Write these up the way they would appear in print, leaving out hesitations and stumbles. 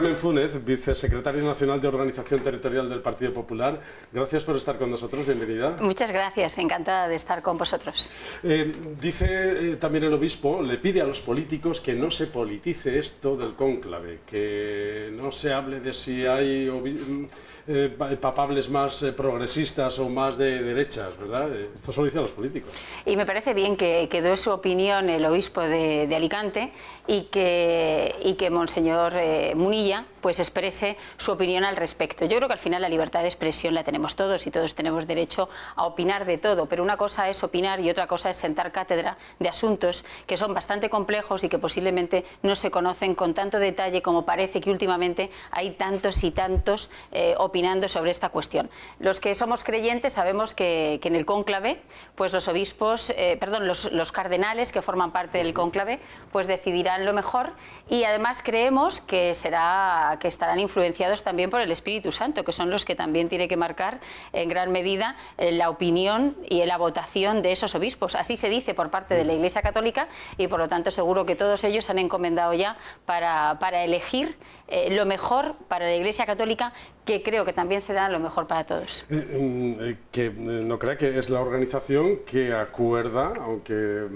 Carmen Funes, vicesecretaria nacional de Organización Territorial del Partido Popular. Gracias por estar con nosotros, bienvenida. Muchas gracias, encantada de estar con vosotros. Dice también el obispo, le pide a los políticos que no se politice esto del cónclave, que no se hable de si hay papables más progresistas o más de derechas, ¿verdad? Esto se lo dice a los políticos. Y me parece bien que dé su opinión el obispo de Alicante y que Monseñor Munilla pues exprese su opinión al respecto. Yo creo que al final la libertad de expresión la tenemos todos y todos tenemos derecho a opinar de todo, pero una cosa es opinar y otra cosa es sentar cátedra de asuntos que son bastante complejos y que posiblemente no se conocen con tanto detalle como parece que últimamente hay tantos y tantos opinando sobre esta cuestión. Los que somos creyentes sabemos que en el cónclave pues los obispos, los cardenales que forman parte del cónclave pues decidirán lo mejor y además creemos que estarán influenciados también por el Espíritu Santo, que son los que también tiene que marcar en gran medida la opinión y la votación de esos obispos. Así se dice por parte de la Iglesia Católica y por lo tanto seguro que todos ellos han encomendado ya para elegir lo mejor para la Iglesia Católica, que creo que también será lo mejor para todos. Que no crea que es la organización que acuerda, aunque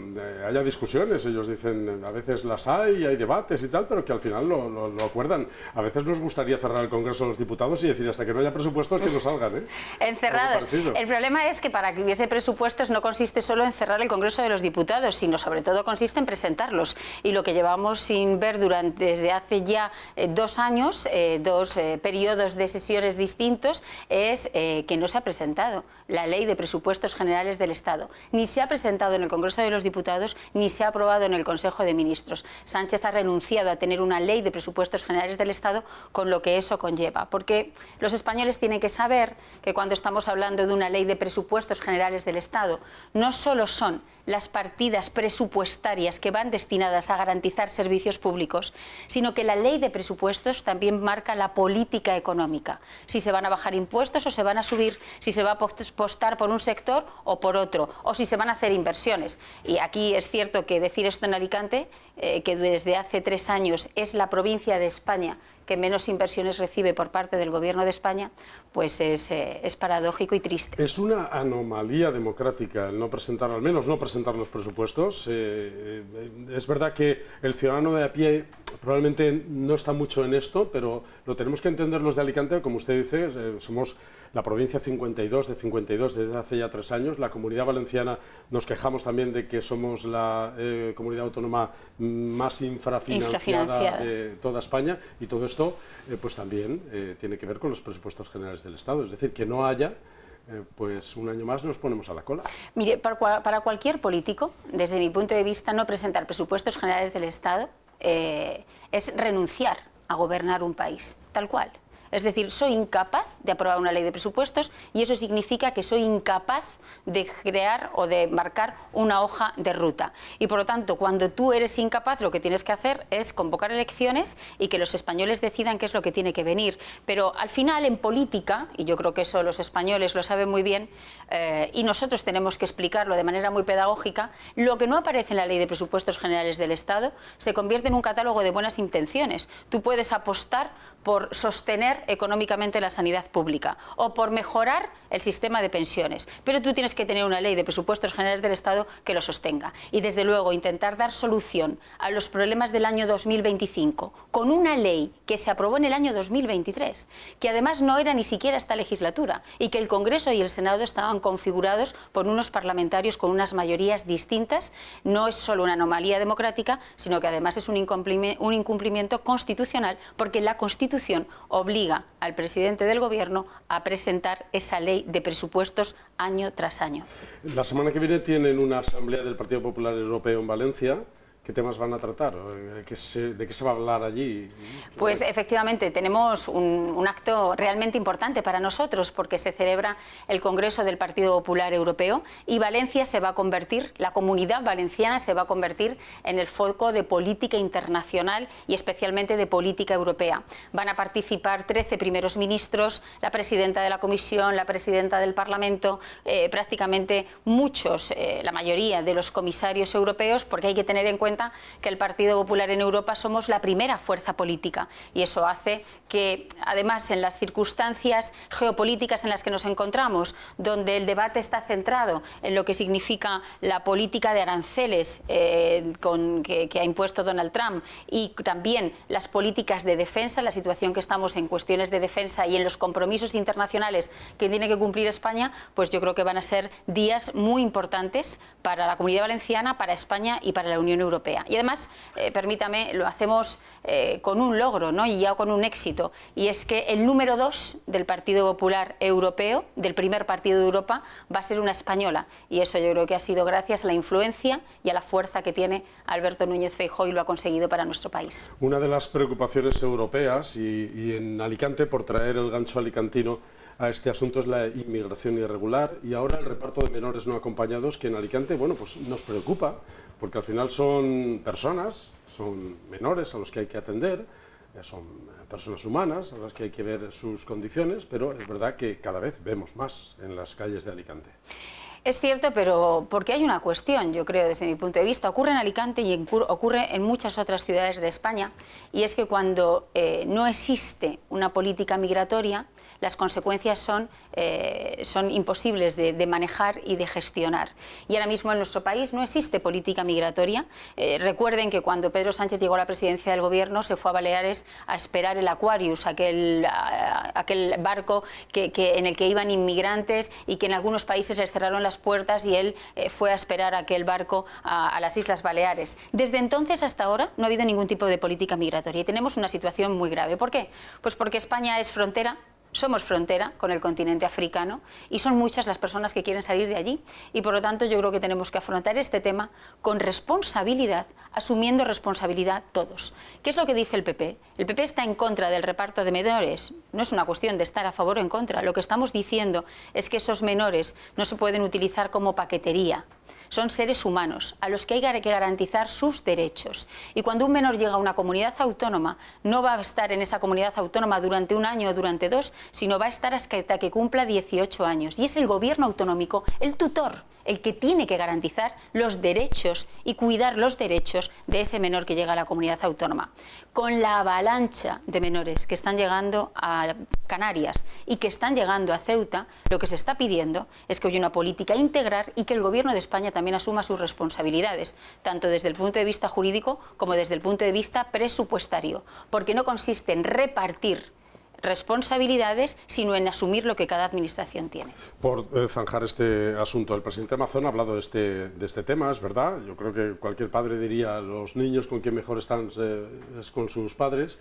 haya discusiones, ellos dicen a veces las hay debates y tal, pero que al final lo acuerdan. A veces nos gustaría cerrar el Congreso de los Diputados y decir hasta que no haya presupuestos que no salgan, encerrados. El problema es que para que hubiese presupuestos no consiste solo en cerrar el Congreso de los Diputados, sino sobre todo consiste en presentarlos. Y lo que llevamos sin ver desde hace ya 2 años, dos periodos de sesiones distintos, es que no se ha presentado la Ley de Presupuestos Generales del Estado. Ni se ha presentado en el Congreso de los Diputados, ni se ha aprobado en el Consejo de Ministros. Sánchez ha renunciado a tener una Ley de Presupuestos Generales del Estado, con lo que eso conlleva. Porque los españoles tienen que saber que cuando estamos hablando de una Ley de Presupuestos Generales del Estado, no solo son las partidas presupuestarias que van destinadas a garantizar servicios públicos, sino que la Ley de Presupuestos también marca la política económica. Si se van a bajar impuestos o se van a subir, si se va a apostar por un sector o por otro, o si se van a hacer inversiones. Y aquí es cierto que decir esto en Alicante, que desde hace 3 años es la provincia de España que menos inversiones recibe por parte del Gobierno de España, pues es paradójico y triste. Es una anomalía democrática el no presentar, al menos no presentar los presupuestos. Es verdad que el ciudadano de a pie probablemente no está mucho en esto, pero lo tenemos que entender los de Alicante, como usted dice, somos la provincia 52 de 52 desde hace ya 3 años, la Comunidad Valenciana nos quejamos también de que somos la comunidad autónoma más infrafinanciada de toda España, y todo esto pues también tiene que ver con los presupuestos generales del Estado, es decir, que no haya pues un año más nos ponemos a la cola. Mire, para cualquier político, desde mi punto de vista, no presentar presupuestos generales del Estado es renunciar a gobernar un país, tal cual. Es decir, soy incapaz de aprobar una ley de presupuestos y eso significa que soy incapaz de crear o de marcar una hoja de ruta. Y por lo tanto, cuando tú eres incapaz, lo que tienes que hacer es convocar elecciones y que los españoles decidan qué es lo que tiene que venir. Pero al final, en política, y yo creo que eso los españoles lo saben muy bien, y nosotros tenemos que explicarlo de manera muy pedagógica, lo que no aparece en la Ley de Presupuestos Generales del Estado se convierte en un catálogo de buenas intenciones. Tú puedes apostar por sostener económicamente la sanidad pública o por mejorar el sistema de pensiones, pero tú tienes que tener una ley de presupuestos generales del Estado que lo sostenga y desde luego intentar dar solución a los problemas del año 2025 con una ley que se aprobó en el año 2023, que además no era ni siquiera esta legislatura y que el Congreso y el Senado estaban configurados por unos parlamentarios con unas mayorías distintas. No es solo una anomalía democrática, sino que además es un incumplimiento constitucional, porque la Constitución obliga al presidente del Gobierno a presentar esa ley de presupuestos año tras año. La semana que viene tienen una asamblea del Partido Popular Europeo en Valencia. ¿Qué temas van a tratar? ¿De qué se va a hablar allí? Pues efectivamente tenemos un acto realmente importante para nosotros, porque se celebra el Congreso del Partido Popular Europeo y Valencia se va a convertir, la Comunidad Valenciana se va a convertir en el foco de política internacional y especialmente de política europea. Van a participar 13 primeros ministros, la presidenta de la Comisión, la presidenta del Parlamento, prácticamente muchos, la mayoría de los comisarios europeos, porque hay que tener en cuenta cuenta que el Partido Popular en Europa somos la primera fuerza política y eso hace que, además, en las circunstancias geopolíticas en las que nos encontramos, donde el debate está centrado en lo que significa la política de aranceles que ha impuesto Donald Trump y también las políticas de defensa, la situación que estamos en cuestiones de defensa y en los compromisos internacionales que tiene que cumplir España, pues yo creo que van a ser días muy importantes para la Comunidad Valenciana, para España y para la Unión Europea. Y además, permítame, lo hacemos con un logro, ¿no? Y ya con un éxito, y es que el número 2 del Partido Popular Europeo, del primer partido de Europa, va a ser una española, y eso yo creo que ha sido gracias a la influencia y a la fuerza que tiene Alberto Núñez Feijóo y lo ha conseguido para nuestro país. Una de las preocupaciones europeas y en Alicante, por traer el gancho alicantino a este asunto, es la inmigración irregular y ahora el reparto de menores no acompañados, que en Alicante, bueno, pues nos preocupa, porque al final son personas, son menores a los que hay que atender, son personas humanas a las que hay que ver sus condiciones, pero es verdad que cada vez vemos más en las calles de Alicante. Es cierto, pero porque hay una cuestión, yo creo, desde mi punto de vista, ocurre en Alicante y ocurre en muchas otras ciudades de España, y es que cuando no existe una política migratoria, las consecuencias son imposibles de manejar y de gestionar. Y ahora mismo en nuestro país no existe política migratoria. Recuerden que cuando Pedro Sánchez llegó a la presidencia del Gobierno se fue a Baleares a esperar el Aquarius, aquel barco en el que iban inmigrantes y que en algunos países les cerraron las puertas, y él fue a esperar aquel barco a las Islas Baleares. Desde entonces hasta ahora no ha habido ningún tipo de política migratoria y tenemos una situación muy grave. ¿Por qué? Pues porque España es frontera. Somos frontera con el continente africano y son muchas las personas que quieren salir de allí, y por lo tanto yo creo que tenemos que afrontar este tema con responsabilidad, asumiendo responsabilidad todos. ¿Qué es lo que dice el PP? El PP está en contra del reparto de menores. No es una cuestión de estar a favor o en contra. Lo que estamos diciendo es que esos menores no se pueden utilizar como paquetería. Son seres humanos a los que hay que garantizar sus derechos. Y cuando un menor llega a una comunidad autónoma, no va a estar en esa comunidad autónoma durante un año o durante 2, sino va a estar hasta que cumpla 18 años. Y es el gobierno autonómico, el tutor, el que tiene que garantizar los derechos y cuidar los derechos de ese menor que llega a la comunidad autónoma. Con la avalancha de menores que están llegando a Canarias y que están llegando a Ceuta, lo que se está pidiendo es que haya una política integral y que el Gobierno de España también asuma sus responsabilidades, tanto desde el punto de vista jurídico como desde el punto de vista presupuestario, porque no consiste en repartir responsabilidades, sino en asumir lo que cada administración tiene. Por zanjar este asunto, el presidente Mazón ha hablado de este tema, es verdad. Yo creo que cualquier padre diría: los niños con quien mejor están es con sus padres,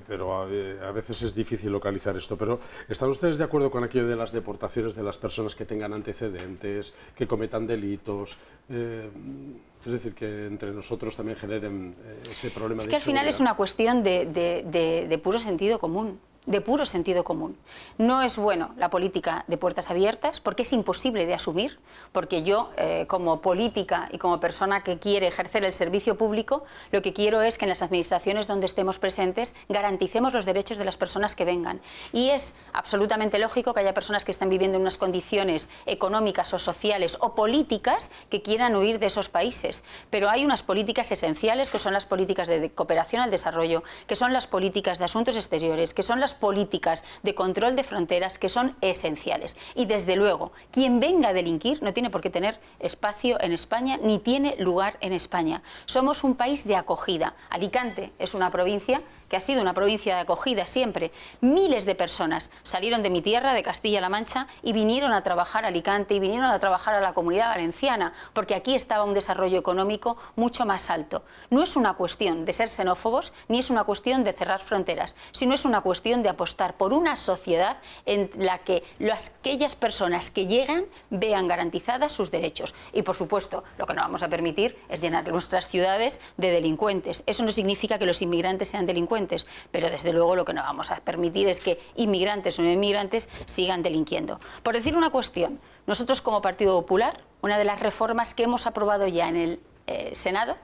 pero a veces es difícil localizar esto. Pero ¿están ustedes de acuerdo con aquello de las deportaciones de las personas que tengan antecedentes, que cometan delitos? Es decir, que entre nosotros también generen ese problema de inseguridad. Es que al final es una cuestión de puro sentido común. De puro sentido común. No es bueno la política de puertas abiertas porque es imposible de asumir, porque yo como política y como persona que quiere ejercer el servicio público, lo que quiero es que en las administraciones donde estemos presentes garanticemos los derechos de las personas que vengan. Y es absolutamente lógico que haya personas que estén viviendo en unas condiciones económicas o sociales o políticas que quieran huir de esos países, pero hay unas políticas esenciales que son las políticas de cooperación al desarrollo, que son las políticas de asuntos exteriores, que son las políticas de control de fronteras, que son esenciales. Y desde luego, quien venga a delinquir no tiene por qué tener espacio en España ni tiene lugar en España. Somos un país de acogida. Alicante es una provincia que ha sido una provincia de acogida siempre. Miles de personas salieron de mi tierra, de Castilla-La Mancha, y vinieron a trabajar a Alicante y vinieron a trabajar a la Comunidad Valenciana, porque aquí estaba un desarrollo económico mucho más alto. No es una cuestión de ser xenófobos, ni es una cuestión de cerrar fronteras, sino es una cuestión de apostar por una sociedad en la que aquellas personas que llegan vean garantizadas sus derechos. Y, por supuesto, lo que no vamos a permitir es llenar nuestras ciudades de delincuentes. Eso no significa que los inmigrantes sean delincuentes, pero desde luego lo que no vamos a permitir es que inmigrantes o no inmigrantes sigan delinquiendo. Por decir una cuestión, nosotros como Partido Popular, una de las reformas que hemos aprobado ya en el Senado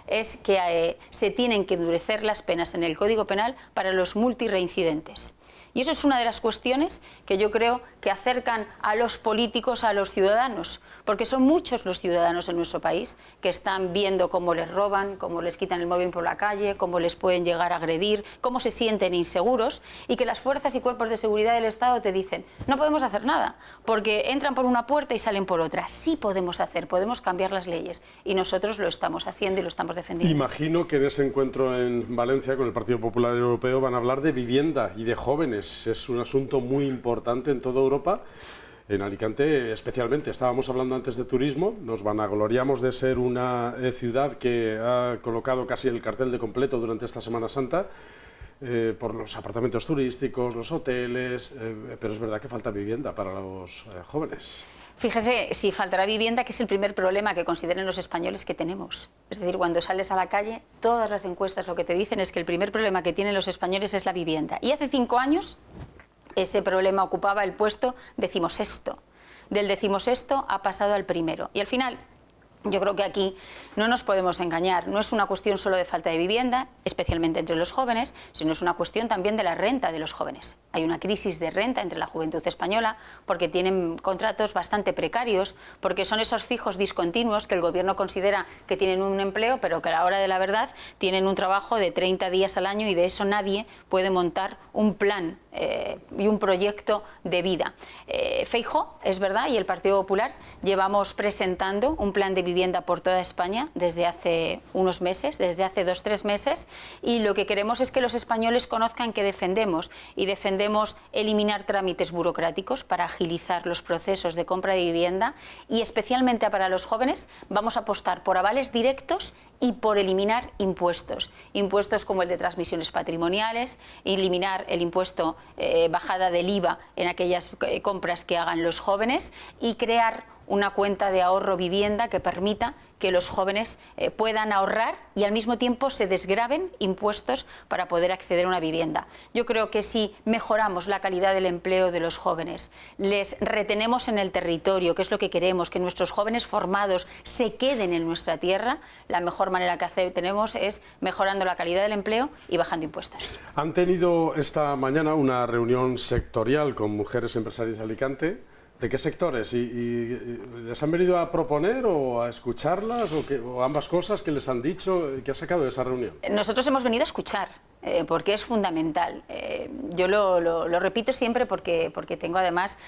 es que se tienen que endurecer las penas en el Código Penal para los multireincidentes. Y eso es una de las cuestiones que yo creo que acercan a los políticos a los ciudadanos, porque son muchos los ciudadanos en nuestro país que están viendo cómo les roban, cómo les quitan el móvil por la calle, cómo les pueden llegar a agredir, cómo se sienten inseguros, y que las fuerzas y cuerpos de seguridad del Estado te dicen: no podemos hacer nada, porque entran por una puerta y salen por otra. Sí podemos hacer, podemos cambiar las leyes, y nosotros lo estamos haciendo y lo estamos defendiendo. Imagino que en ese encuentro en Valencia con el Partido Popular Europeo van a hablar de vivienda y de jóvenes. Es un asunto muy importante en toda Europa, en Alicante especialmente. Estábamos hablando antes de turismo, nos vanagloriamos de ser una ciudad que ha colocado casi el cartel de completo durante esta Semana Santa, por los apartamentos turísticos, los hoteles, pero es verdad que falta vivienda para los jóvenes. Fíjese, si faltará vivienda, que es el primer problema que consideren los españoles que tenemos. Es decir, cuando sales a la calle, todas las encuestas lo que te dicen es que el primer problema que tienen los españoles es la vivienda. Y hace 5 años ese problema ocupaba el puesto 16º. Del 16º ha pasado al primero. Y al final, yo creo que aquí no nos podemos engañar. No es una cuestión solo de falta de vivienda, especialmente entre los jóvenes, sino es una cuestión también de la renta de los jóvenes. Hay una crisis de renta entre la juventud española porque tienen contratos bastante precarios, porque son esos fijos discontinuos que el gobierno considera que tienen un empleo, pero que a la hora de la verdad tienen un trabajo de 30 días al año, y de eso nadie puede montar un plan y un proyecto de vida. Feijóo, es verdad, y el Partido Popular llevamos presentando un plan de vivienda por toda España desde hace unos meses, desde hace 2 o 3 meses, y lo que queremos es que los españoles conozcan que defendemos eliminar trámites burocráticos para agilizar los procesos de compra de vivienda, y especialmente para los jóvenes vamos a apostar por avales directos y por eliminar impuestos. Impuestos como el de transmisiones patrimoniales, eliminar el impuesto bajada del IVA en aquellas compras que hagan los jóvenes, y crear una cuenta de ahorro vivienda que permita que los jóvenes puedan ahorrar y al mismo tiempo se desgraven impuestos para poder acceder a una vivienda. Yo creo que si mejoramos la calidad del empleo de los jóvenes, les retenemos en el territorio, que es lo que queremos, que nuestros jóvenes formados se queden en nuestra tierra, la mejor manera que tenemos es mejorando la calidad del empleo y bajando impuestos. Han tenido esta mañana una reunión sectorial con mujeres empresarias de Alicante. ¿De qué sectores? ¿Y les han venido a proponer o a escucharlas o ambas cosas que les han dicho? ¿Qué ha sacado de esa reunión? Nosotros hemos venido a escuchar, porque es fundamental. Yo lo repito siempre porque tengo además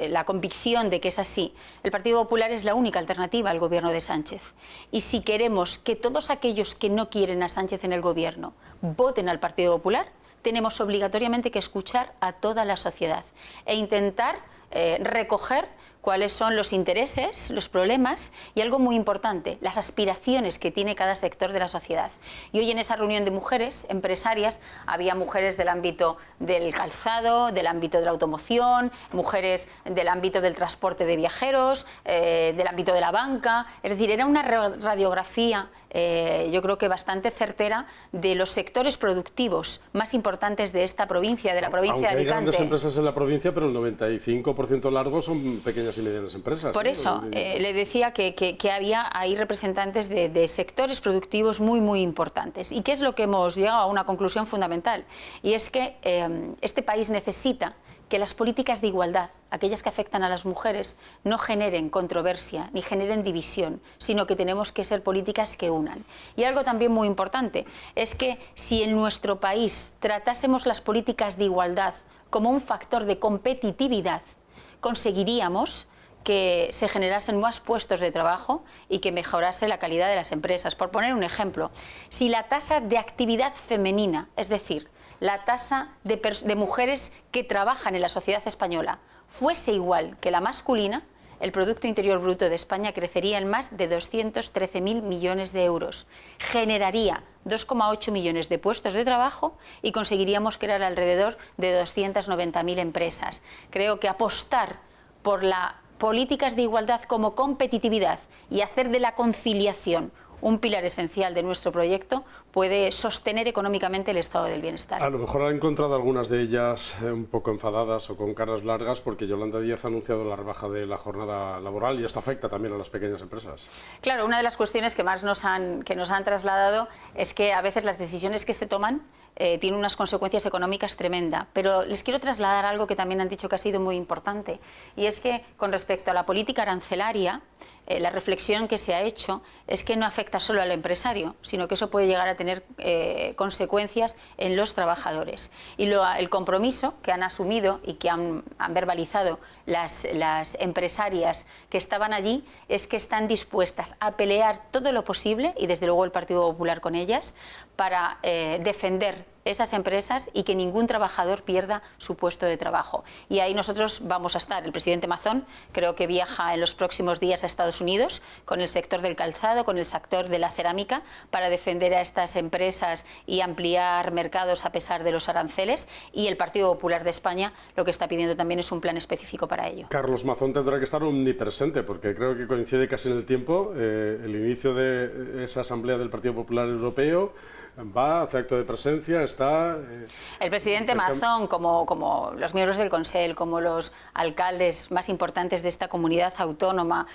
la convicción de que es así. El Partido Popular es la única alternativa al gobierno de Sánchez. Y si queremos que todos aquellos que no quieren a Sánchez en el gobierno voten al Partido Popular, tenemos obligatoriamente que escuchar a toda la sociedad e intentar recoger cuáles son los intereses, los problemas y, algo muy importante, las aspiraciones que tiene cada sector de la sociedad. Y hoy en esa reunión de mujeres empresarias había mujeres del ámbito del calzado, del ámbito de la automoción, mujeres del ámbito del transporte de viajeros, del ámbito de la banca. Es decir, era una radiografía yo creo que bastante certera de los sectores productivos más importantes de esta provincia, de la provincia de Alicante. Hay grandes empresas en la provincia, pero el 95% largo son pequeñas y medianas empresas. Por eso le decía que había ahí representantes de sectores productivos muy importantes. ¿Y qué es lo que hemos llegado a una conclusión fundamental? Y es que este país necesita que las políticas de igualdad, aquellas que afectan a las mujeres, no generen controversia ni generen división, sino que tenemos que ser políticas que unan. Y algo también muy importante es que si en nuestro país tratásemos las políticas de igualdad como un factor de competitividad, conseguiríamos que se generasen más puestos de trabajo y que mejorase la calidad de las empresas. Por poner un ejemplo, si la tasa de actividad femenina, es decir, la tasa de mujeres que trabajan en la sociedad española, fuese igual que la masculina, el Producto Interior Bruto de España crecería en más de 213.000 millones de euros. Generaría 2,8 millones de puestos de trabajo y conseguiríamos crear alrededor de 290.000 empresas. Creo que apostar por las políticas de igualdad como competitividad y hacer de la conciliación un pilar esencial de nuestro proyecto puede sostener económicamente el estado del bienestar. A lo mejor ha encontrado algunas de ellas un poco enfadadas o con caras largas porque Yolanda Díaz ha anunciado la rebaja de la jornada laboral y esto afecta también a las pequeñas empresas. Claro, una de las cuestiones que más nos han trasladado es que a veces las decisiones que se toman tiene unas consecuencias económicas tremendas. Pero les quiero trasladar algo que también han dicho que ha sido muy importante, y es que con respecto a la política arancelaria, la reflexión que se ha hecho es que no afecta solo al empresario, sino que eso puede llegar a tener consecuencias en los trabajadores. Y el compromiso que han asumido y que han verbalizado las empresarias que estaban allí es que están dispuestas a pelear todo lo posible, y desde luego el Partido Popular con ellas, para defender esas empresas y que ningún trabajador pierda su puesto de trabajo. Y ahí nosotros vamos a estar. El presidente Mazón creo que viaja en los próximos días a Estados Unidos con el sector del calzado, con el sector de la cerámica, para defender a estas empresas y ampliar mercados a pesar de los aranceles. Y el Partido Popular de España lo que está pidiendo también es un plan específico para ello. Carlos Mazón tendrá que estar omnipresente, porque creo que coincide casi en el tiempo el inicio de esa asamblea del Partido Popular Europeo. Va, hace acto de presencia, está... El presidente Mazón, como los miembros del Consell, como los alcaldes más importantes de esta comunidad autónoma,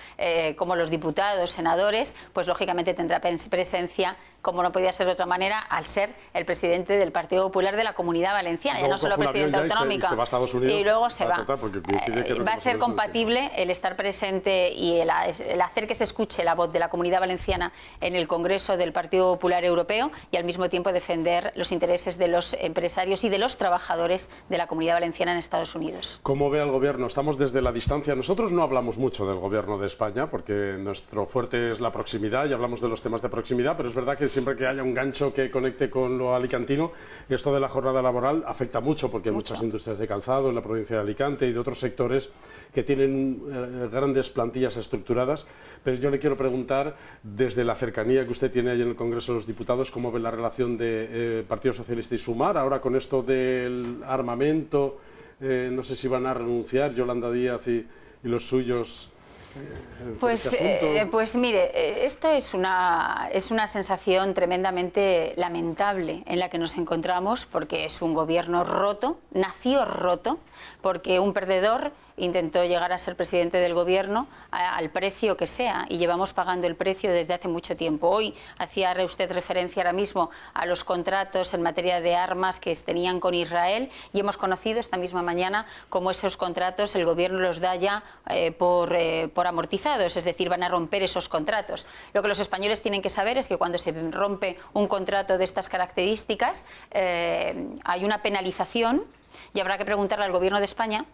como los diputados, senadores, pues lógicamente tendrá presencia, como no podía ser de otra manera, al ser el presidente del Partido Popular de la Comunidad Valenciana, ya no solo presidente autonómica. Se va a Estados Unidos, y luego se va. Va a ser compatible el estar presente y el hacer que se escuche la voz de la Comunidad Valenciana en el Congreso del Partido Popular Europeo, y al mismo tiempo defender los intereses de los empresarios y de los trabajadores de la Comunidad Valenciana en Estados Unidos. ¿Cómo ve al Gobierno? Estamos desde la distancia. Nosotros no hablamos mucho del Gobierno de España, porque nuestro fuerte es la proximidad y hablamos de los temas de proximidad, pero es verdad que siempre que haya un gancho que conecte con lo alicantino, esto de la jornada laboral afecta mucho, porque hay muchas industrias de calzado en la provincia de Alicante y de otros sectores que tienen grandes plantillas estructuradas. Pero yo le quiero preguntar, desde la cercanía que usted tiene ahí en el Congreso de los Diputados, ¿cómo ve la relación de Partido Socialista y Sumar? Ahora con esto del armamento, no sé si van a renunciar Yolanda Díaz y los suyos. Pues mire, esto es una sensación tremendamente lamentable en la que nos encontramos, porque es un gobierno roto, nació roto, porque un perdedor intentó llegar a ser presidente del gobierno al precio que sea, y llevamos pagando el precio desde hace mucho tiempo. Hoy hacía usted referencia ahora mismo a los contratos en materia de armas que tenían con Israel, y hemos conocido esta misma mañana cómo esos contratos el gobierno los da ya por amortizados, es decir, van a romper esos contratos. Lo que los españoles tienen que saber es que cuando se rompe un contrato de estas características hay una penalización, y habrá que preguntarle al gobierno de España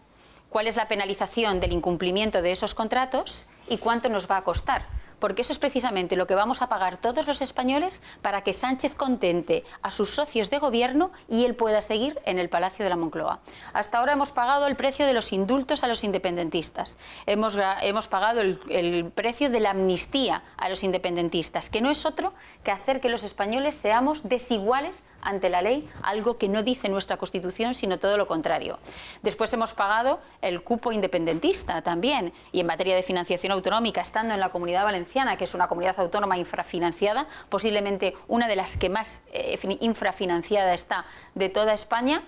cuál es la penalización del incumplimiento de esos contratos y cuánto nos va a costar. Porque eso es precisamente lo que vamos a pagar todos los españoles para que Sánchez contente a sus socios de gobierno y él pueda seguir en el Palacio de la Moncloa. Hasta ahora hemos pagado el precio de los indultos a los independentistas, hemos pagado el precio de la amnistía a los independentistas, que no es otro que hacer que los españoles seamos desiguales ante la ley, algo que no dice nuestra Constitución, sino todo lo contrario. Después hemos pagado el cupo independentista también, y en materia de financiación autonómica, estando en la Comunidad Valenciana, que es una comunidad autónoma infrafinanciada, posiblemente una de las que más infrafinanciada está de toda España,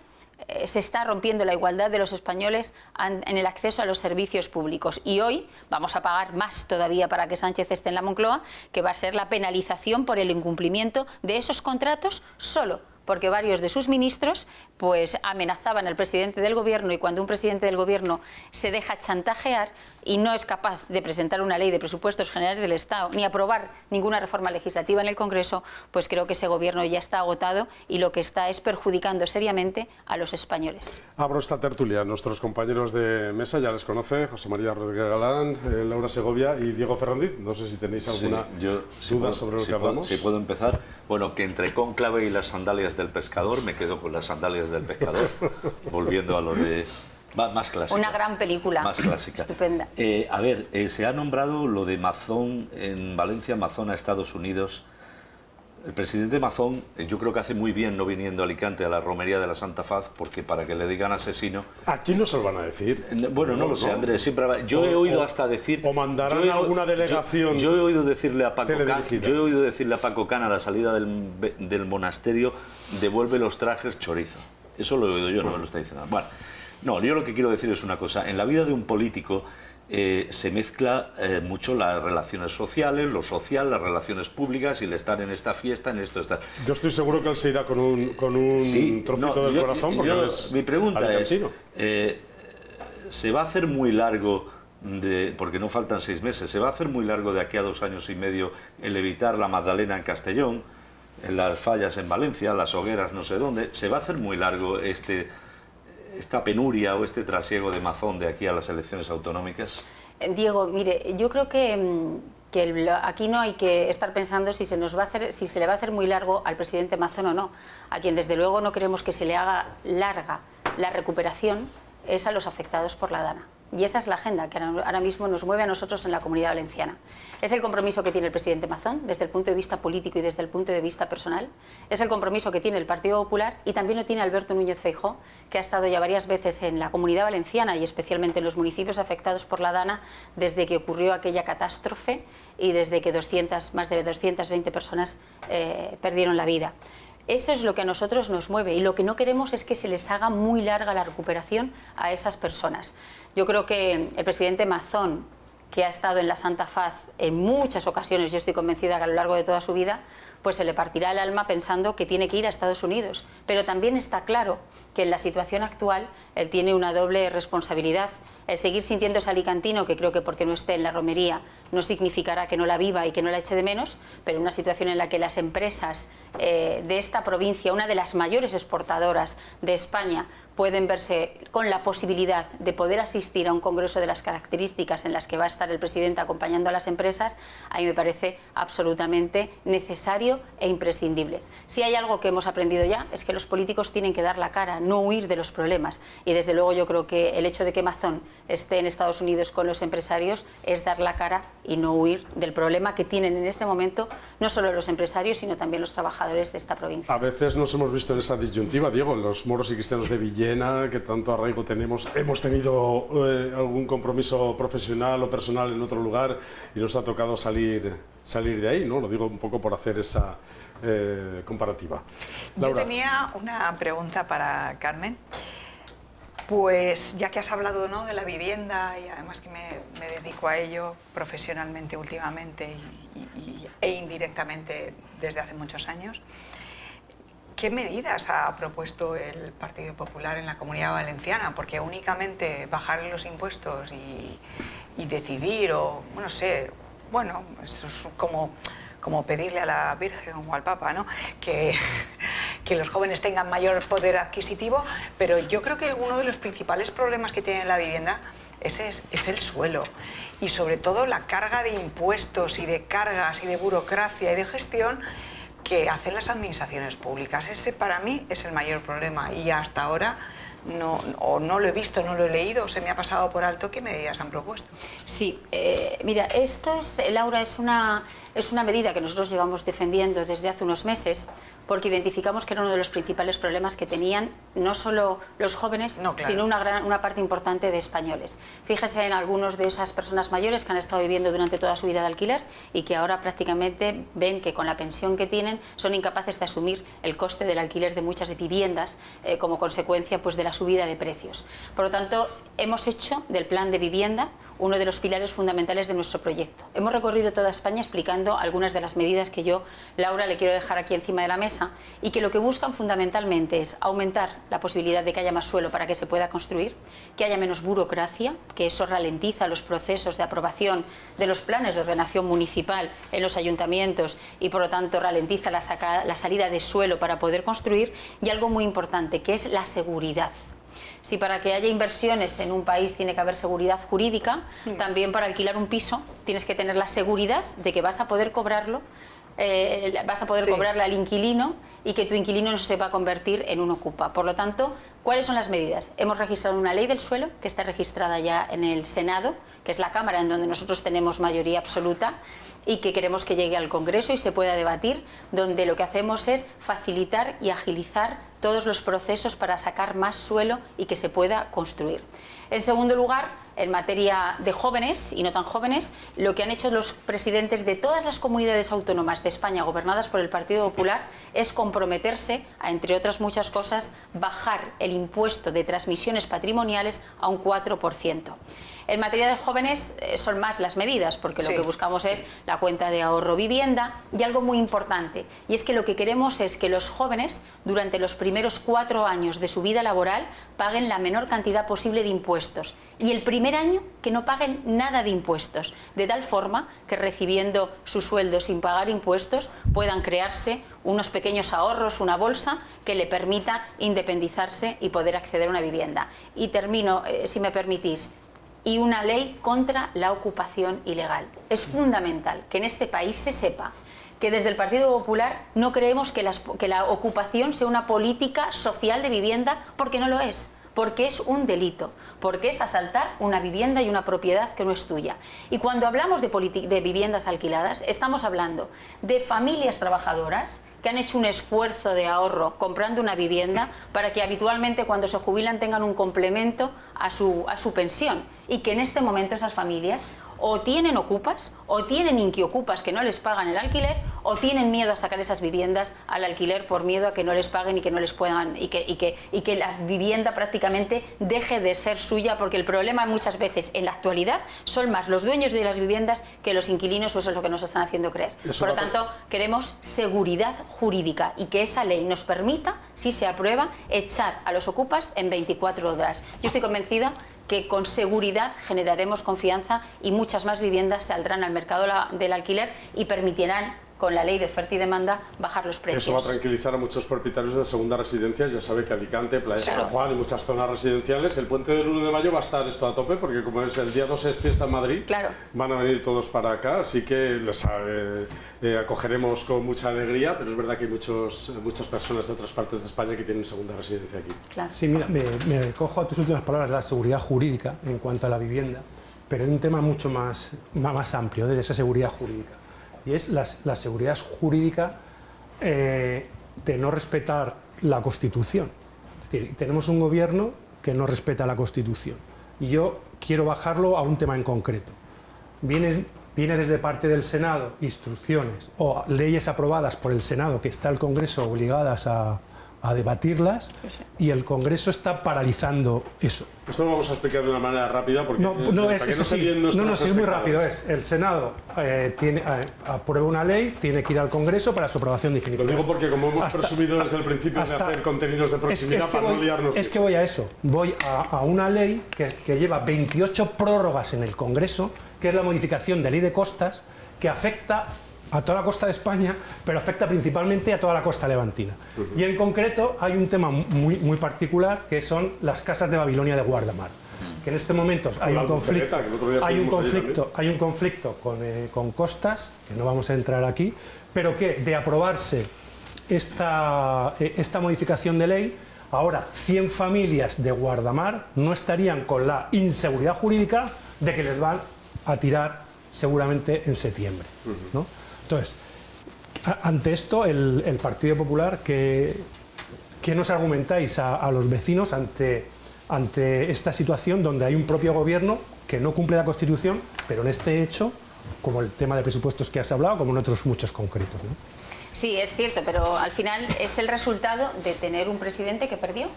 se está rompiendo la igualdad de los españoles en el acceso a los servicios públicos. Y hoy vamos a pagar más todavía para que Sánchez esté en la Moncloa, que va a ser la penalización por el incumplimiento de esos contratos, solo porque varios de sus ministros pues amenazaban al presidente del gobierno, y cuando un presidente del gobierno se deja chantajear y no es capaz de presentar una ley de presupuestos generales del Estado ni aprobar ninguna reforma legislativa en el Congreso, pues creo que ese gobierno ya está agotado y lo que está es perjudicando seriamente a los españoles. Abro esta tertulia. Nuestros compañeros de mesa ya les conoce, José María Rodríguez Galán, Laura Segovia y Diego Ferrandiz. No sé si tenéis alguna duda sobre lo que hablamos. Si puedo empezar. Bueno, que entre Cónclave y las sandalias del pescador, me quedo con las sandalias del pescador, volviendo a lo de... Más clásica. Una gran película. Más clásica. Estupenda. A ver, se ha nombrado lo de Mazón en Valencia, Mazón a Estados Unidos. El presidente Mazón, yo creo que hace muy bien no viniendo a Alicante a la romería de la Santa Faz, porque para que le digan asesino... Aquí no se lo van a decir. Bueno, no lo sé, Andrés. Siempre yo he oído hasta decir... O mandarán alguna delegación. Yo he oído decirle a Paco Can a la salida del monasterio, devuelve los trajes chorizo. Eso lo he oído yo, no me lo está diciendo. Bueno, No, yo lo que quiero decir es una cosa. En la vida de un político se mezcla mucho las relaciones sociales, lo social, las relaciones públicas y el estar en esta fiesta, en esto, estar. Yo estoy seguro que él se irá con un Sí, trocito del corazón, porque él es mi pregunta alicantino. es, ¿se va a hacer muy largo, porque no faltan 6 meses, se va a hacer muy largo de aquí a 2 años y medio el evitar la Magdalena en Castellón, en las fallas en Valencia, las hogueras no sé dónde? ¿Se va a hacer muy largo esta penuria o este trasiego de Mazón de aquí a las elecciones autonómicas? Diego, mire, yo creo que aquí no hay que estar pensando si se le va a hacer muy largo al presidente Mazón o no. A quien desde luego no queremos que se le haga larga la recuperación es a los afectados por la Dana. Y esa es la agenda que ahora mismo nos mueve a nosotros en la Comunidad Valenciana. Es el compromiso que tiene el presidente Mazón desde el punto de vista político y desde el punto de vista personal. Es el compromiso que tiene el Partido Popular y también lo tiene Alberto Núñez Feijóo, que ha estado ya varias veces en la Comunidad Valenciana y especialmente en los municipios afectados por la Dana desde que ocurrió aquella catástrofe y desde que más de 220 personas perdieron la vida. Eso es lo que a nosotros nos mueve y lo que no queremos es que se les haga muy larga la recuperación a esas personas. Yo creo que el presidente Mazón, que ha estado en la Santa Faz en muchas ocasiones, yo estoy convencida que a lo largo de toda su vida, pues se le partirá el alma pensando que tiene que ir a Estados Unidos. Pero también está claro que en la situación actual él tiene una doble responsabilidad. El seguir sintiéndose alicantino, que creo que porque no esté en la romería no significará que no la viva y que no la eche de menos, pero en una situación en la que las empresas de esta provincia, una de las mayores exportadoras de España, pueden verse con la posibilidad de poder asistir a un congreso de las características en las que va a estar el presidente acompañando a las empresas, a mí me parece absolutamente necesario e imprescindible. Si hay algo que hemos aprendido ya es que los políticos tienen que dar la cara, no huir de los problemas, y desde luego yo creo que el hecho de que Mazón esté en Estados Unidos con los empresarios es dar la cara y no huir del problema que tienen en este momento no solo los empresarios sino también los trabajadores de esta provincia. A veces nos hemos visto en esa disyuntiva, Diego, en los moros y cristianos de Villena, que tanto arraigo tenemos. Hemos tenido algún compromiso profesional o personal en otro lugar y nos ha tocado salir de ahí, ¿no? Lo digo un poco por hacer esa comparativa. Laura. Yo tenía una pregunta para Carmen. Pues ya que has hablado, ¿no?, de la vivienda y además que me dedico a ello profesionalmente últimamente e indirectamente desde hace muchos años, ¿qué medidas ha propuesto el Partido Popular en la Comunidad Valenciana? Porque únicamente bajar los impuestos y decidir, o no sé, bueno, eso es como pedirle a la Virgen o al Papa, ¿no?, que los jóvenes tengan mayor poder adquisitivo, pero yo creo que uno de los principales problemas que tiene la vivienda es el suelo, y sobre todo la carga de impuestos y de cargas y de burocracia y de gestión que hacen las administraciones públicas. Ese para mí es el mayor problema y hasta ahora no lo he visto, no lo he leído, o se me ha pasado por alto. ¿Qué medidas han propuesto? Sí, mira, Laura, es una medida que nosotros llevamos defendiendo desde hace unos meses, porque identificamos que era uno de los principales problemas que tenían no solo los jóvenes, sino una parte importante de españoles. Fíjese en algunos de esas personas mayores que han estado viviendo durante toda su vida de alquiler y que ahora prácticamente ven que con la pensión que tienen son incapaces de asumir el coste del alquiler de muchas viviendas como consecuencia, pues, de la subida de precios. Por lo tanto, hemos hecho del plan de vivienda uno de los pilares fundamentales de nuestro proyecto. Hemos recorrido toda España explicando algunas de las medidas que yo, Laura, le quiero dejar aquí encima de la mesa y que lo que buscan fundamentalmente es aumentar la posibilidad de que haya más suelo para que se pueda construir, que haya menos burocracia, que eso ralentiza los procesos de aprobación de los planes de ordenación municipal en los ayuntamientos y por lo tanto ralentiza la salida de suelo para poder construir, y algo muy importante que es la seguridad. Si para que haya inversiones en un país tiene que haber seguridad jurídica, también para alquilar un piso tienes que tener la seguridad de que vas a poder cobrarlo, cobrarle al inquilino y que tu inquilino no se va a convertir en un ocupa. Por lo tanto, ¿cuáles son las medidas? Hemos registrado una ley del suelo que está registrada ya en el Senado, que es la Cámara en donde nosotros tenemos mayoría absoluta, y que queremos que llegue al Congreso y se pueda debatir, donde lo que hacemos es facilitar y agilizar todos los procesos para sacar más suelo y que se pueda construir. En segundo lugar, en materia de jóvenes y no tan jóvenes, lo que han hecho los presidentes de todas las comunidades autónomas de España gobernadas por el Partido Popular es comprometerse a, entre otras muchas cosas, bajar el impuesto de transmisiones patrimoniales a un 4%. En materia de jóvenes son más las medidas, porque lo que buscamos es la cuenta de ahorro vivienda y algo muy importante, y es que lo que queremos es que los jóvenes durante los primeros 4 años de su vida laboral paguen la menor cantidad posible de impuestos y el primer año que no paguen nada de impuestos, de tal forma que recibiendo su sueldo sin pagar impuestos puedan crearse unos pequeños ahorros, una bolsa que le permita independizarse y poder acceder a una vivienda. Y termino, si me permitís, y una ley contra la ocupación ilegal. Es fundamental que en este país se sepa que desde el Partido Popular no creemos que la ocupación sea una política social de vivienda, porque no lo es, porque es un delito, porque es asaltar una vivienda y una propiedad que no es tuya. Y cuando hablamos de viviendas alquiladas, estamos hablando de familias trabajadoras que han hecho un esfuerzo de ahorro comprando una vivienda para que habitualmente cuando se jubilan tengan un complemento a su pensión, y que en este momento esas familias o tienen ocupas o tienen inquiocupas que no les pagan el alquiler, o tienen miedo a sacar esas viviendas al alquiler por miedo a que no les paguen y que no les puedan y que la vivienda prácticamente deje de ser suya, porque el problema muchas veces en la actualidad son más los dueños de las viviendas que los inquilinos, o eso es lo que nos están haciendo creer. Por lo tanto, queremos seguridad jurídica y que esa ley nos permita, si se aprueba, echar a los ocupas en 24 horas. Yo estoy convencida que con seguridad generaremos confianza y muchas más viviendas saldrán al mercado del alquiler y permitirán, con la ley de oferta y demanda, bajar los precios. Eso va a tranquilizar a muchos propietarios de segundas residencias. Ya sabe que Alicante, Playa San Juan y muchas zonas residenciales, el puente del 1 de mayo va a estar esto a tope, porque como es el día 2 es fiesta en Madrid, van a venir todos para acá, así que les acogeremos con mucha alegría, pero es verdad que hay muchas personas de otras partes de España que tienen segunda residencia aquí. Sí, mira, me cojo a tus últimas palabras, la seguridad jurídica en cuanto a la vivienda, pero en un tema mucho más amplio de esa seguridad jurídica. Y es la seguridad jurídica de no respetar la Constitución. Es decir, tenemos un gobierno que no respeta la Constitución. Y yo quiero bajarlo a un tema en concreto. Viene desde parte del Senado instrucciones o leyes aprobadas por el Senado que está el Congreso obligadas a debatirlas, y el Congreso está paralizando eso. Esto lo vamos a explicar de una manera rápida, porque es muy rápido. El Senado aprueba una ley, tiene que ir al Congreso para su aprobación definitiva. Lo digo porque como hemos presumido desde el principio de hacer contenidos de proximidad para no liarnos. Es que voy a eso, voy a una ley que lleva 28 prórrogas en el Congreso, que es la modificación de ley de costas, que afecta a toda la costa de España, pero afecta principalmente a toda la costa levantina. Y en concreto hay un tema muy particular, que son las casas de Babilonia de Guardamar, que en este momento hay un conflicto con costas, que no vamos a entrar aquí, pero que de aprobarse esta modificación de ley, ahora 100 familias de Guardamar no estarían con la inseguridad jurídica de que les van a tirar seguramente en septiembre, ¿no? Entonces, ante esto, el Partido Popular, ¿qué nos argumentáis a los vecinos ante esta situación donde hay un propio gobierno que no cumple la Constitución, pero en este hecho, como el tema de presupuestos que has hablado, como en otros muchos concretos, ¿no? Sí, es cierto, pero al final es el resultado de tener un presidente que perdió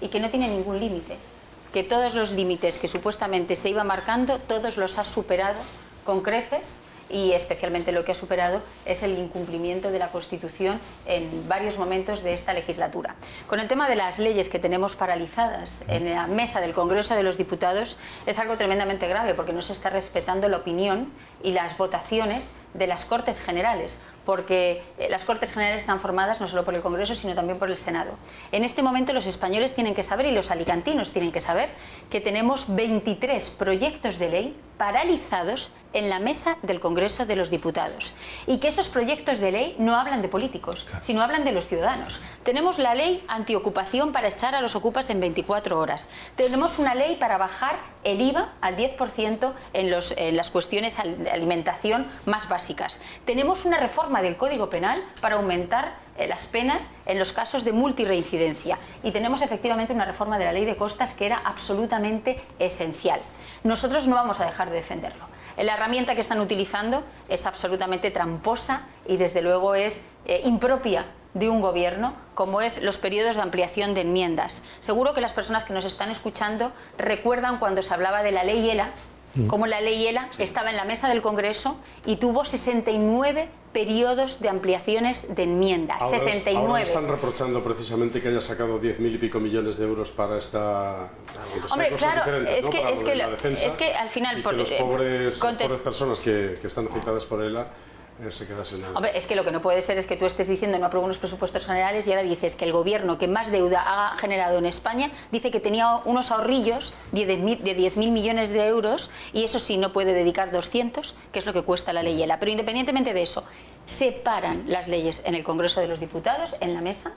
y que no tiene ningún límite, que todos los límites que supuestamente se iba marcando, todos los ha superado con creces. Y especialmente lo que ha superado es el incumplimiento de la Constitución en varios momentos de esta legislatura. Con el tema de las leyes que tenemos paralizadas en la mesa del Congreso de los Diputados, es algo tremendamente grave, porque no se está respetando la opinión y las votaciones de las Cortes Generales, porque las Cortes Generales están formadas no solo por el Congreso, sino también por el Senado. En este momento los españoles tienen que saber, y los alicantinos tienen que saber, que tenemos 23 proyectos de ley paralizados en la mesa del Congreso de los Diputados, y que esos proyectos de ley no hablan de políticos, sino hablan de los ciudadanos. Tenemos la ley antiocupación para echar a los ocupas en 24 horas. Tenemos una ley para bajar el IVA al 10% en las cuestiones de alimentación más básicas. Tenemos una reforma del Código Penal para aumentar las penas en los casos de multirreincidencia. Y tenemos efectivamente una reforma de la ley de costas que era absolutamente esencial. Nosotros no vamos a dejar de defenderlo. La herramienta que están utilizando es absolutamente tramposa y desde luego es impropia de un gobierno, como es los periodos de ampliación de enmiendas. Seguro que las personas que nos están escuchando recuerdan cuando se hablaba de la ley ELA, como la ley ELA estaba en la mesa del Congreso y tuvo 69 periodos de ampliaciones de enmiendas. Ahora 69. Ahora están reprochando precisamente que haya sacado 10.000 y pico millones de euros para esta... Hombre, claro, es que al final... y que los pobres personas que están afectadas por ELA se quedan sin nada. Hombre, es que lo que no puede ser es que tú estés diciendo no apruebo unos presupuestos generales y ahora dices que el gobierno que más deuda ha generado en España dice que tenía unos ahorrillos de 10.000 millones de euros y eso sí no puede dedicar 200, que es lo que cuesta la ley ELA. Pero independientemente de eso, separan las leyes en el Congreso de los Diputados, en la mesa.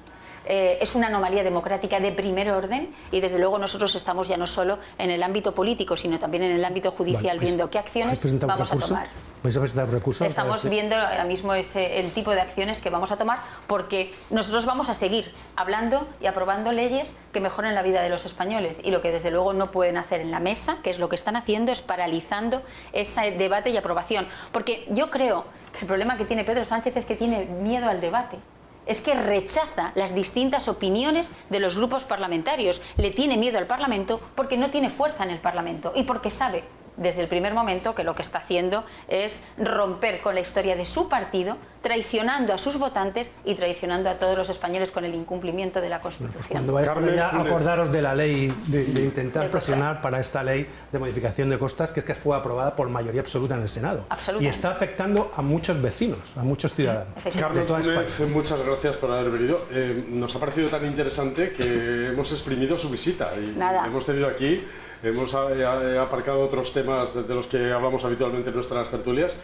Es una anomalía democrática de primer orden y desde luego nosotros estamos ya no solo en el ámbito político sino también en el ámbito judicial viendo qué acciones vamos a tomar. ¿Vais a presentar recursos? Estamos viendo ahora mismo el tipo de acciones que vamos a tomar porque nosotros vamos a seguir hablando y aprobando leyes que mejoren la vida de los españoles y lo que desde luego no pueden hacer en la mesa, que es lo que están haciendo, es paralizando ese debate y aprobación. Porque yo creo que el problema que tiene Pedro Sánchez es que tiene miedo al debate. Es que rechaza las distintas opiniones de los grupos parlamentarios. Le tiene miedo al Parlamento porque no tiene fuerza en el Parlamento y porque sabe desde el primer momento que lo que está haciendo es romper con la historia de su partido, traicionando a sus votantes y traicionando a todos los españoles con el incumplimiento de la Constitución. Cuando vayáis ya acordaros de la ley, de intentar presionar para esta ley de modificación de costas, que es que fue aprobada por mayoría absoluta en el Senado. Y está afectando a muchos vecinos, a muchos ciudadanos. Carmen Funes, muchas gracias por haber venido. Nos ha parecido tan interesante que hemos exprimido su visita y hemos tenido aquí... Hemos aparcado otros temas de los que hablamos habitualmente en nuestras tertulias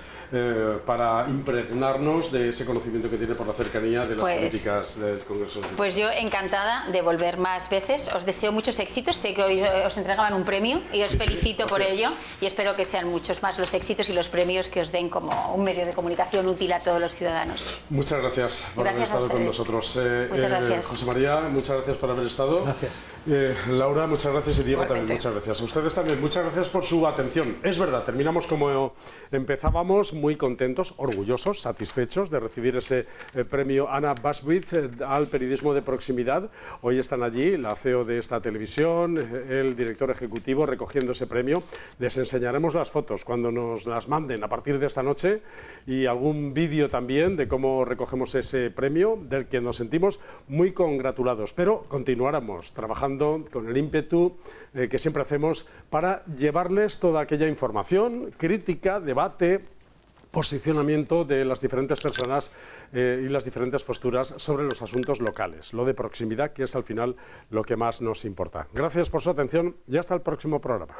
para impregnarnos de ese conocimiento que tiene por la cercanía de las políticas del Congreso. Pues yo encantada de volver más veces. Os deseo muchos éxitos. Sé que hoy os entregaban un premio y os felicito por ello y espero que sean muchos más los éxitos y los premios que os den como un medio de comunicación útil a todos los ciudadanos. Muchas gracias por haber estado con nosotros. Muchas gracias. José María, muchas gracias por haber estado. Gracias. Laura, muchas gracias y Diego también, muchas gracias. A ustedes también, muchas gracias por su atención. Es verdad, terminamos como empezábamos, muy contentos, orgullosos, satisfechos de recibir ese premio Anna Bashwitz al periodismo de proximidad. Hoy están allí la CEO de esta televisión, el director ejecutivo recogiendo ese premio. Les enseñaremos las fotos cuando nos las manden a partir de esta noche y algún vídeo también de cómo recogemos ese premio, del que nos sentimos muy congratulados. Pero continuáramos trabajando con el ímpetu que siempre hacemos para llevarles toda aquella información, crítica, debate, posicionamiento de las diferentes personas y las diferentes posturas sobre los asuntos locales, lo de proximidad, que es al final lo que más nos importa. Gracias por su atención y hasta el próximo programa.